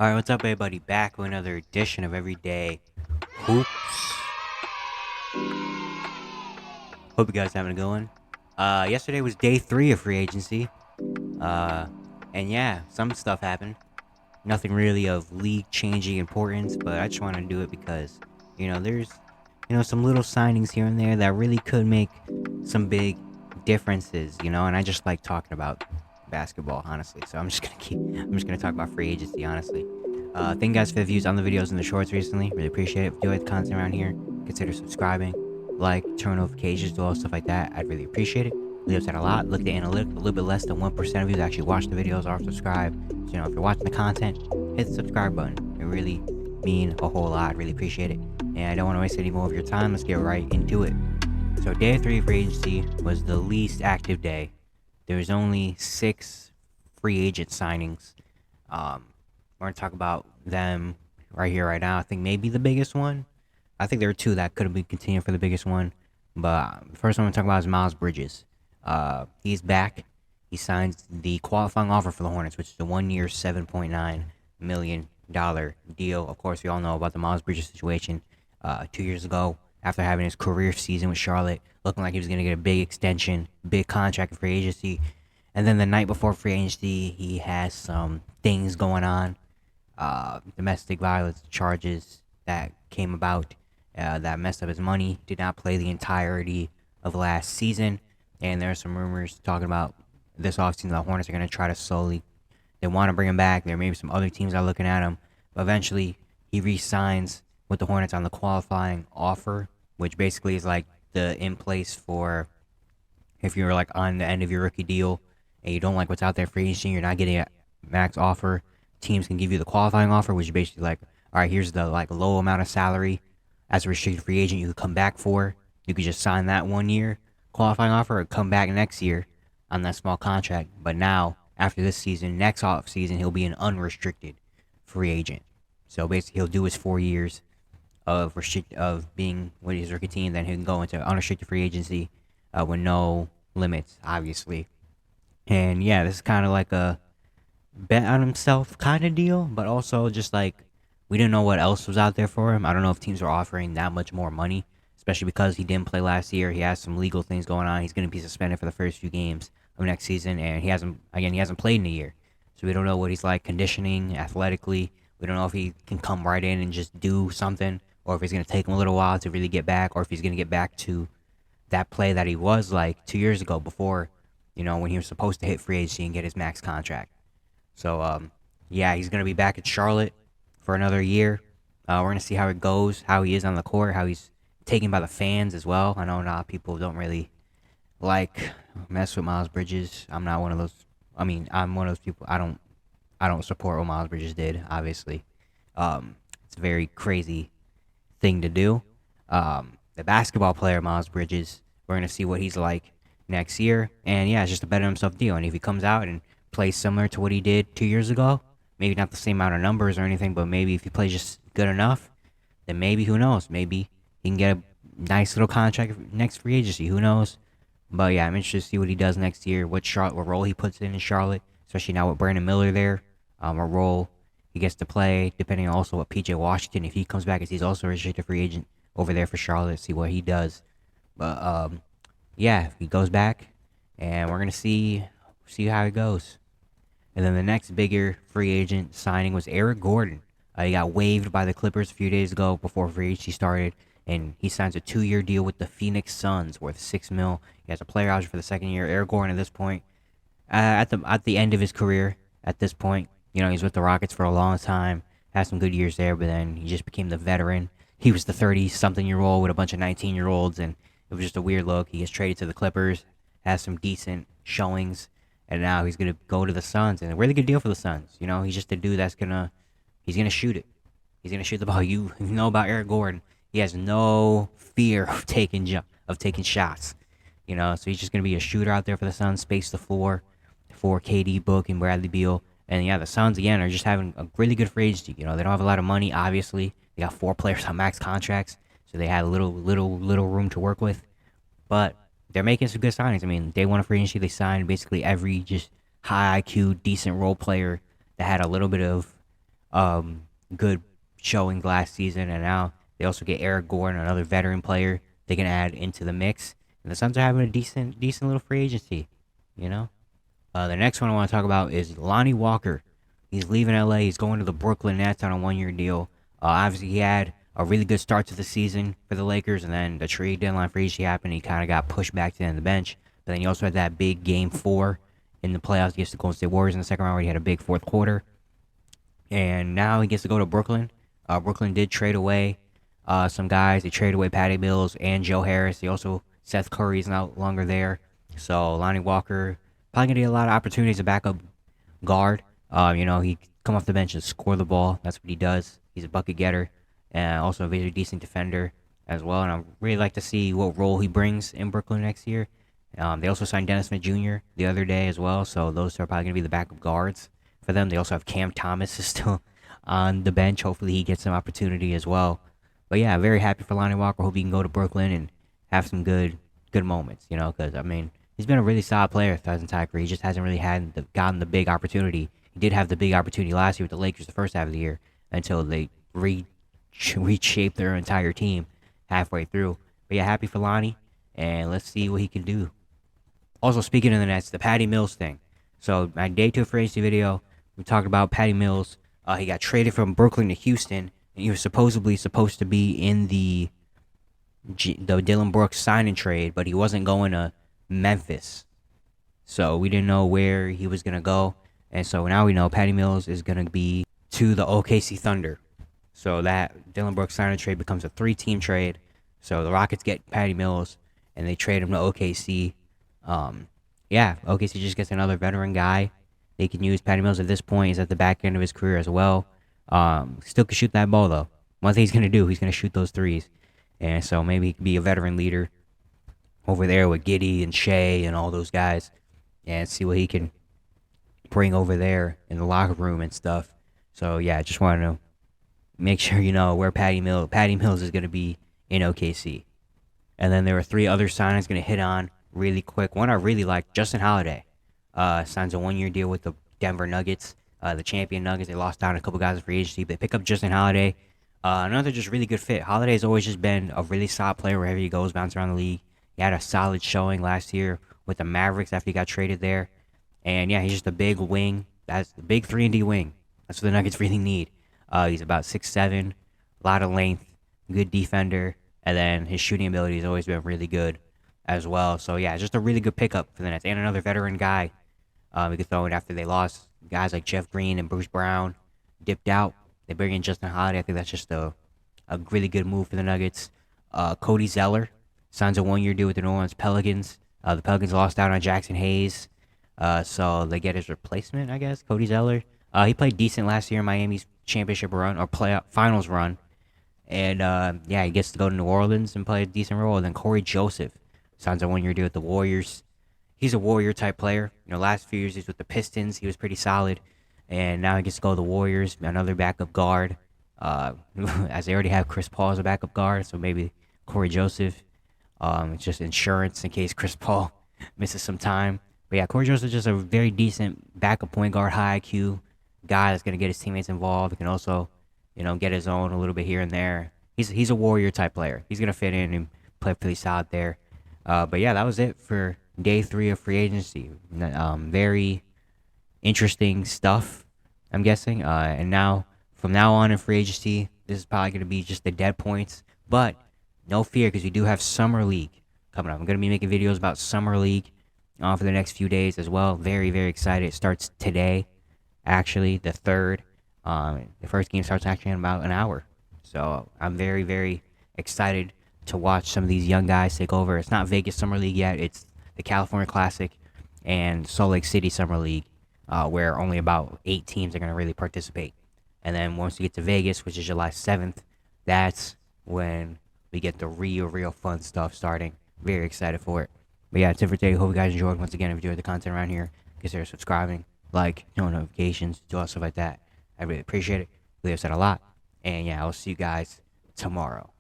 Alright, what's up everybody? Back with another edition of Everyday Hoops. Hope you guys having a good one. Yesterday was day 3 of free agency. Uh, and yeah, some stuff happened. Nothing really of league-changing importance, but I just want to do it because, there's, some little signings here and there that really could make some big differences, and I just like talking about basketball, honestly. So I'm just gonna talk about free agency, honestly. Thank you guys for the views on the videos and the shorts recently. Really appreciate it. If you like the content around here, consider subscribing, like, turn notifications, do all stuff like that. I'd really appreciate it. Really upset a lot. Look at the analytics. A little bit less than 1% of you that actually watch the videos or subscribe. So, if you're watching the content, hit the subscribe button. It really mean a whole lot. I'd really appreciate it. And I don't want to waste any more of your time. Let's get right into it. So day 3 of free agency was the least active day. There was only 6 free agent signings. We're going to talk about them right here, right now. I think maybe the biggest one. I think there are 2 that could have been continued for the biggest one. But the first one I'm going to talk about is Miles Bridges. He's back. He signs the qualifying offer for the Hornets, which is a 1-year, $7.9 million deal. Of course, we all know about the Miles Bridges situation 2 years ago after having his career season with Charlotte, looking like he was going to get a big extension, big contract in free agency. And then the night before free agency, he has some things going on, domestic violence charges that came about that messed up his money. Did not play the entirety of last season. And there are some rumors talking about this offseason the Hornets are going to try to slowly, they want to bring him back. There may be some other teams that are looking at him. But eventually, he re-signs with the Hornets on the qualifying offer, which basically is like the in place for if you're like on the end of your rookie deal and you don't like what's out there for agency, you're not getting a max offer. Teams can give you the qualifying offer, which is basically like, all right, here's the like low amount of salary as a restricted free agent you could come back for. You could just sign that 1-year qualifying offer or come back next year on that small contract. But now, after this season, next off season, he'll be an unrestricted free agent. So basically, he'll do his 4 years of being with his rookie team, then he can go into unrestricted free agency with no limits, obviously. And yeah, this is kind of like a bet on himself kind of deal, but also just like we didn't know what else was out there for him. I don't know if teams are offering that much more money, especially because he didn't play last year. He has some legal things going on. He's going to be suspended for the first few games of next season, and he hasn't played in a year, so we don't know what he's like conditioning, athletically. We don't know if he can come right in and just do something, or if it's going to take him a little while to really get back, or if he's going to get back to that play that he was like 2 years ago before, when he was supposed to hit free agency and get his max contract. So, yeah, he's going to be back at Charlotte for another year. We're going to see how it goes, how he is on the court, how he's taken by the fans as well. I know a lot of people don't really like mess with Miles Bridges. I'm not one of those. I mean, I'm one of those people. I don't support what Miles Bridges did. Obviously, it's a very crazy thing to do. The basketball player Miles Bridges, we're gonna see what he's like next year, and yeah, it's just a better himself deal. And if he comes out and plays similar to what he did 2 years ago, maybe not the same amount of numbers or anything, but maybe if he plays just good enough, then maybe who knows? Maybe he can get a nice little contract next free agency. Who knows? But yeah, I'm interested to see what he does next year. What role he puts in Charlotte, especially now with Brandon Miller there. What role he gets to play, depending on also what PJ Washington, if he comes back, as he's also a restricted free agent over there for Charlotte. See what he does. But yeah, if he goes back, and we're gonna see how it goes. And then the next bigger free agent signing was Eric Gordon. He got waived by the Clippers a few days ago before free agency started, and he signs a 2-year deal with the Phoenix Suns worth $6 million. He has a player option for the second year. Eric Gordon at this point, at the end of his career, at this point, he's with the Rockets for a long time, had some good years there, but then he just became the veteran. He was the 30-something-year-old with a bunch of 19-year-olds, and it was just a weird look. He gets traded to the Clippers, has some decent showings, and now he's going to go to the Suns, and a really good deal for the Suns. He's just a dude that's he's going to shoot it. He's going to shoot the ball. You know about Eric Gordon. He has no fear of taking shots. So he's just going to be a shooter out there for the Suns, space the floor for KD, Book, and Bradley Beal. And yeah, the Suns, again, are just having a really good free agency. They don't have a lot of money, obviously. They got 4 players on max contracts, so they had little room to work with. But they're making some good signings. I mean, day 1 of free agency, they signed basically every just high IQ, decent role player that had a little bit of good showing last season, and now they also get Eric Gordon, another veteran player they can add into the mix. And the Suns are having a decent little free agency, you know. The next one I want to talk about is Lonnie Walker. He's leaving LA. He's going to the Brooklyn Nets on a 1-year deal. Obviously, he had a really good start to the season for the Lakers, and then the trade deadline free agency happened. He kind of got pushed back to the end of the bench. But then he also had that big game 4 in the playoffs against the Golden State Warriors in the second round, where he had a big fourth quarter. And now he gets to go to Brooklyn. Brooklyn did trade away some guys. They traded away Patty Mills and Joe Harris. They also Seth Curry's no longer there, so Lonnie Walker probably gonna get a lot of opportunities to back up guard. He come off the bench and score the ball. That's what he does. He's a bucket getter and also a very decent defender as well. And I really like to see what role he brings in Brooklyn next year. They also signed Dennis Smith Jr. the other day as well, so those are probably gonna be the backup guards for them. They also have Cam Thomas is still on the bench. Hopefully he gets some opportunity as well. But yeah, very happy for Lonnie Walker. Hope he can go to Brooklyn and have some good moments. Because I mean he's been a really solid player throughout his entire career. He just hasn't really gotten the big opportunity. He did have the big opportunity last year with the Lakers the first half of the year until they reshaped their entire team halfway through. But yeah, happy for Lonnie, and let's see what he can do. Also, speaking of the Nets, the Patty Mills thing. So my day 2 free agency video, we talked about Patty Mills. He got traded from Brooklyn to Houston, and he was supposedly supposed to be in the Dylan Brooks sign and trade, but he wasn't going to Memphis. So we didn't know where he was going to go. And so now we know Patty Mills is going to be to the OKC Thunder. So that Dylan Brooks sign and trade becomes a 3-team trade. So the Rockets get Patty Mills, and they trade him to OKC. OKC just gets another veteran guy they can use. Patty Mills at this point is at the back end of his career as well. Still can shoot that ball, though. One thing he's going to do, he's going to shoot those threes. And so maybe he can be a veteran leader over there with Giddey and Shea and all those guys, and see what he can bring over there in the locker room and stuff. So yeah, I just wanted to make sure you know where Patty Mills is going to be in OKC. And then there were 3 other signings going to hit on really quick. One I really like, Justin Holiday. Signs a 1-year deal with the Denver Nuggets, the champion Nuggets. They lost out a couple guys in free agency, but they pick up Justin Holiday. Another just really good fit. Holiday's always just been a really solid player wherever he goes, bounce around the league. He had a solid showing last year with the Mavericks after he got traded there. And yeah, he's just a big wing. That's the big 3-and-D wing. That's what the Nuggets really need. He's about 6'7", a lot of length, good defender, and then his shooting ability has always been really good as well. So yeah, just a really good pickup for the Nets. And another veteran guy we could throw in after they lost guys like Jeff Green and Bruce Brown dipped out. They bring in Justin Holiday. I think that's just a really good move for the Nuggets. Cody Zeller signs a 1-year deal with the New Orleans Pelicans. The Pelicans lost out on Jackson Hayes, so they get his replacement, I guess, Cody Zeller. He played decent last year in Miami's championship run or playoff finals run, and he gets to go to New Orleans and play a decent role. And then Corey Joseph signs a 1-year deal with the Warriors. He's a Warrior type player. Last few years he's with the Pistons. He was pretty solid. And now he gets to go to the Warriors, another backup guard. As they already have Chris Paul as a backup guard, so maybe Corey Joseph. It's just insurance in case Chris Paul misses some time. But yeah, Corey Joseph is just a very decent backup point guard, high IQ guy that's going to get his teammates involved. He can also, get his own a little bit here and there. He's a Warrior type player. He's going to fit in and play pretty solid there. But yeah, that was it for day 3 of free agency. Very interesting stuff, I'm guessing. And now, from now on in free agency, this is probably going to be just the dead points. But no fear, because we do have Summer League coming up. I'm going to be making videos about Summer League for the next few days as well. Very, very excited. It starts today, actually, the 3rd. The first game starts actually in about an hour. So I'm very, very excited to watch some of these young guys take over. It's not Vegas Summer League yet. It's the California Classic and Salt Lake City Summer League, where only about 8 teams are going to really participate. And then once we get to Vegas, which is July 7th, that's when we get the real fun stuff starting. Very excited for it. But yeah, that's it for today. Hope you guys enjoyed. Once again, if you enjoyed the content around here, consider subscribing, notifications, do all stuff like that. I really appreciate it. We have said a lot. And yeah, I'll see you guys tomorrow.